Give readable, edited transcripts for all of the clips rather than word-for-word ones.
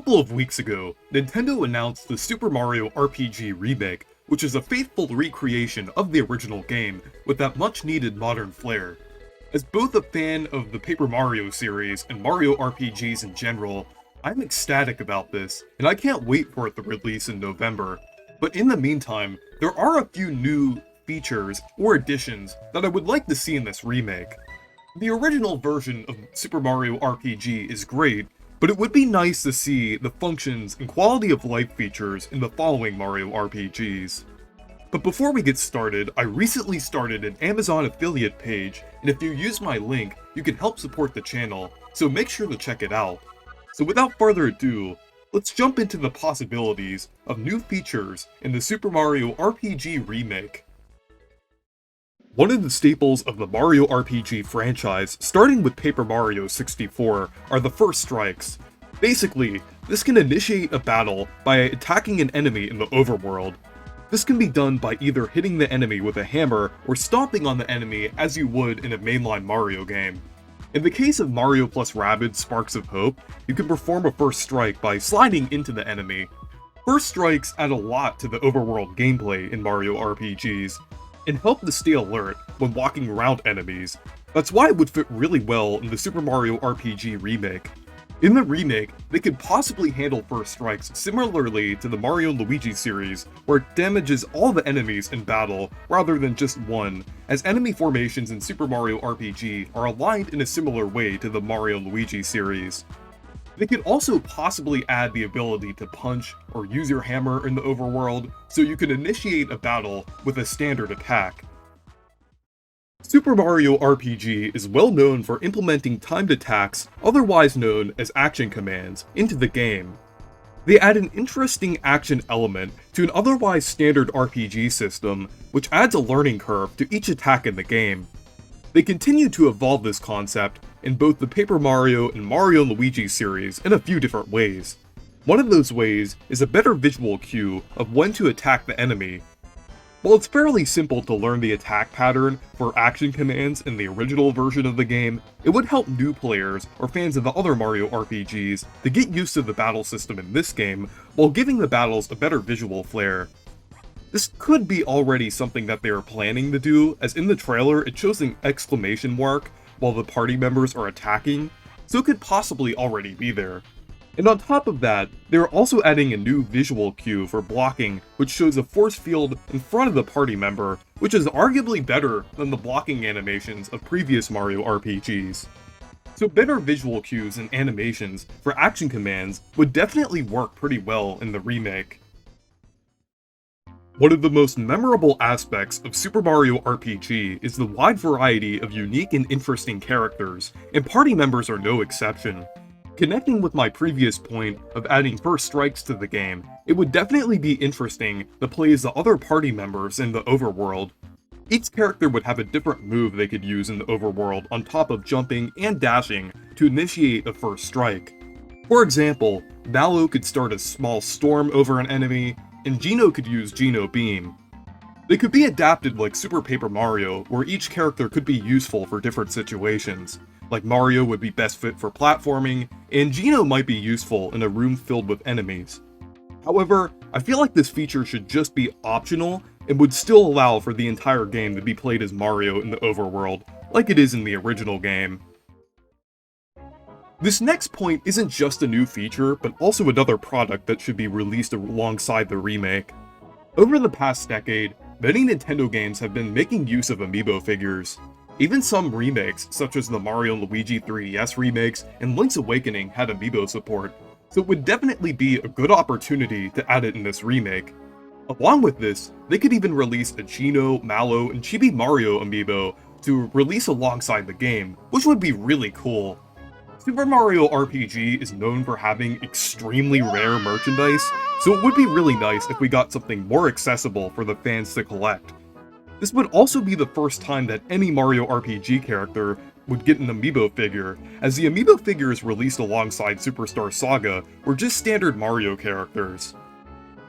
couple of weeks ago, Nintendo announced the Super Mario RPG Remake, which is a faithful recreation of the original game with that much needed modern flair. As both a fan of the Paper Mario series and Mario RPGs in general, I'm ecstatic about this, and I can't wait for it to release in November. But in the meantime, there are a few new features or additions that I would like to see in this remake. The original version of Super Mario RPG is great, but it would be nice to see the functions and quality of life features in the following Mario RPGs. But before we get started, I recently started an Amazon affiliate page, and if you use my link, you can help support the channel, so make sure to check it out. So without further ado, let's jump into the possibilities of new features in the Super Mario RPG Remake. One of the staples of the Mario RPG franchise, starting with Paper Mario 64, are the first strikes. Basically, this can initiate a battle by attacking an enemy in the overworld. This can be done by either hitting the enemy with a hammer or stomping on the enemy as you would in a mainline Mario game. In the case of Mario + Rabbids Sparks of Hope, you can perform a first strike by sliding into the enemy. First strikes add a lot to the overworld gameplay in Mario RPGs, and help to stay alert when walking around enemies. That's why it would fit really well in the Super Mario RPG Remake. In the remake, they could possibly handle first strikes similarly to the Mario & Luigi series, where it damages all the enemies in battle rather than just one, as enemy formations in Super Mario RPG are aligned in a similar way to the Mario & Luigi series. They could also possibly add the ability to punch or use your hammer in the overworld, so you can initiate a battle with a standard attack. Super Mario RPG is well known for implementing timed attacks, otherwise known as action commands, into the game. They add an interesting action element to an otherwise standard RPG system, which adds a learning curve to each attack in the game. They continue to evolve this concept in both the Paper Mario and Mario & Luigi series in a few different ways. One of those ways is a better visual cue of when to attack the enemy. While it's fairly simple to learn the attack pattern for action commands in the original version of the game, it would help new players or fans of the other Mario RPGs to get used to the battle system in this game while giving the battles a better visual flair. This could be already something that they are planning to do, as in the trailer it shows an exclamation mark while the party members are attacking, so it could possibly already be there. And on top of that, they are also adding a new visual cue for blocking, which shows a force field in front of the party member, which is arguably better than the blocking animations of previous Mario RPGs. So better visual cues and animations for action commands would definitely work pretty well in the remake. One of the most memorable aspects of Super Mario RPG is the wide variety of unique and interesting characters, and party members are no exception. Connecting with my previous point of adding first strikes to the game, it would definitely be interesting to play as the other party members in the overworld. Each character would have a different move they could use in the overworld on top of jumping and dashing to initiate a first strike. For example, Mallow could start a small storm over an enemy, and Geno could use Geno Beam. They could be adapted like Super Paper Mario, where each character could be useful for different situations. Like Mario would be best fit for platforming, and Geno might be useful in a room filled with enemies. However, I feel like this feature should just be optional, and would still allow for the entire game to be played as Mario in the overworld, like it is in the original game. This next point isn't just a new feature, but also another product that should be released alongside the remake. Over the past decade, many Nintendo games have been making use of Amiibo figures. Even some remakes, such as the Mario & Luigi 3DS remakes and Link's Awakening, had Amiibo support, so it would definitely be a good opportunity to add it in this remake. Along with this, they could even release a Geno, Mallow, and Chibi Mario Amiibo to release alongside the game, which would be really cool. Super Mario RPG is known for having extremely rare merchandise, so it would be really nice if we got something more accessible for the fans to collect. This would also be the first time that any Mario RPG character would get an Amiibo figure, as the Amiibo figures released alongside Superstar Saga were just standard Mario characters.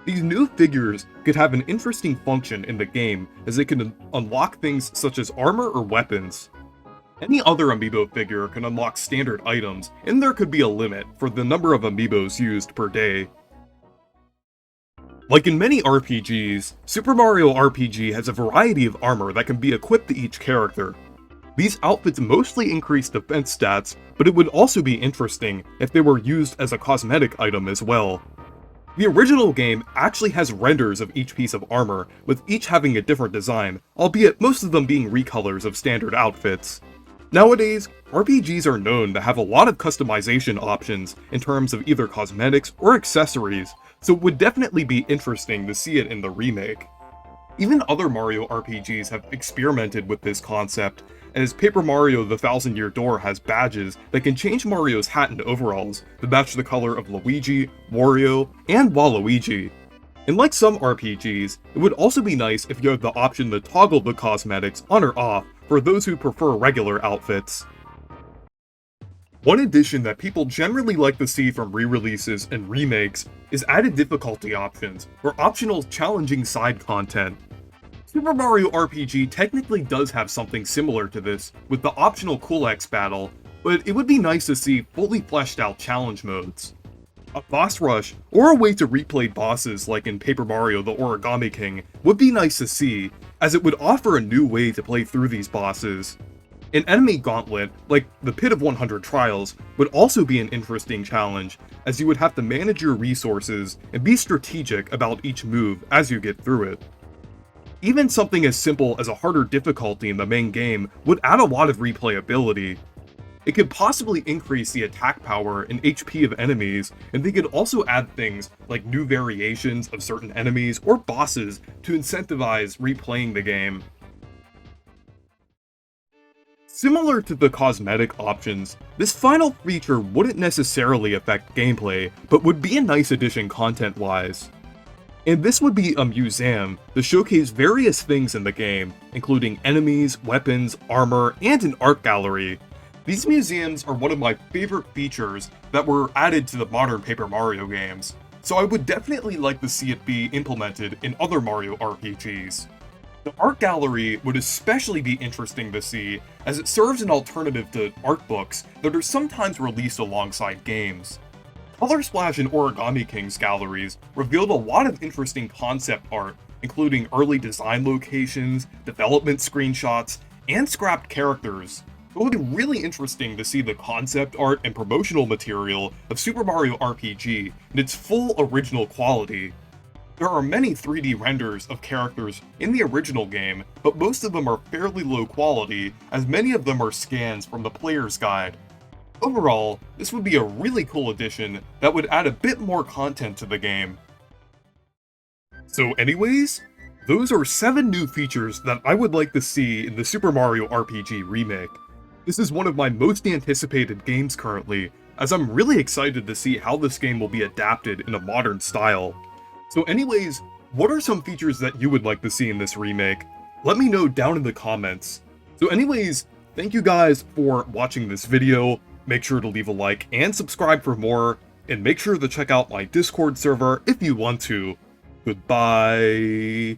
These new figures could have an interesting function in the game, as they can unlock things such as armor or weapons. Any other Amiibo figure can unlock standard items, and there could be a limit for the number of Amiibos used per day. Like in many RPGs, Super Mario RPG has a variety of armor that can be equipped to each character. These outfits mostly increase defense stats, but it would also be interesting if they were used as a cosmetic item as well. The original game actually has renders of each piece of armor, with each having a different design, albeit most of them being recolors of standard outfits. Nowadays, RPGs are known to have a lot of customization options in terms of either cosmetics or accessories, so it would definitely be interesting to see it in the remake. Even other Mario RPGs have experimented with this concept, as Paper Mario: The Thousand Year Door has badges that can change Mario's hat and overalls to match the color of Luigi, Wario, and Waluigi. And like some RPGs, it would also be nice if you had the option to toggle the cosmetics on or off for those who prefer regular outfits. One addition that people generally like to see from re-releases and remakes is added difficulty options, or optional challenging side content. Super Mario RPG technically does have something similar to this with the optional Cool X battle, but it would be nice to see fully fleshed out challenge modes. A boss rush, or a way to replay bosses like in Paper Mario: The Origami King, would be nice to see, as it would offer a new way to play through these bosses. An enemy gauntlet, like the Pit of 100 Trials, would also be an interesting challenge, as you would have to manage your resources and be strategic about each move as you get through it. Even something as simple as a harder difficulty in the main game would add a lot of replayability. It could possibly increase the attack power and HP of enemies, and they could also add things like new variations of certain enemies or bosses to incentivize replaying the game. Similar to the cosmetic options, this final feature wouldn't necessarily affect gameplay, but would be a nice addition content-wise. And this would be a museum to showcase various things in the game, including enemies, weapons, armor, and an art gallery. These museums are one of my favorite features that were added to the modern Paper Mario games, so I would definitely like to see it be implemented in other Mario RPGs. The art gallery would especially be interesting to see, as it serves an alternative to art books that are sometimes released alongside games. Color Splash and Origami King's galleries revealed a lot of interesting concept art, including early design locations, development screenshots, and scrapped characters. It would be really interesting to see the concept art and promotional material of Super Mario RPG in its full original quality. There are many 3D renders of characters in the original game, but most of them are fairly low quality, as many of them are scans from the player's guide. Overall, this would be a really cool addition that would add a bit more content to the game. So anyways, those are 7 new features that I would like to see in the Super Mario RPG remake. This is one of my most anticipated games currently, as I'm really excited to see how this game will be adapted in a modern style. So anyways, what are some features that you would like to see in this remake? Let me know down in the comments. So anyways, thank you guys for watching this video. Make sure to leave a like and subscribe for more, and make sure to check out my Discord server if you want to. Goodbye.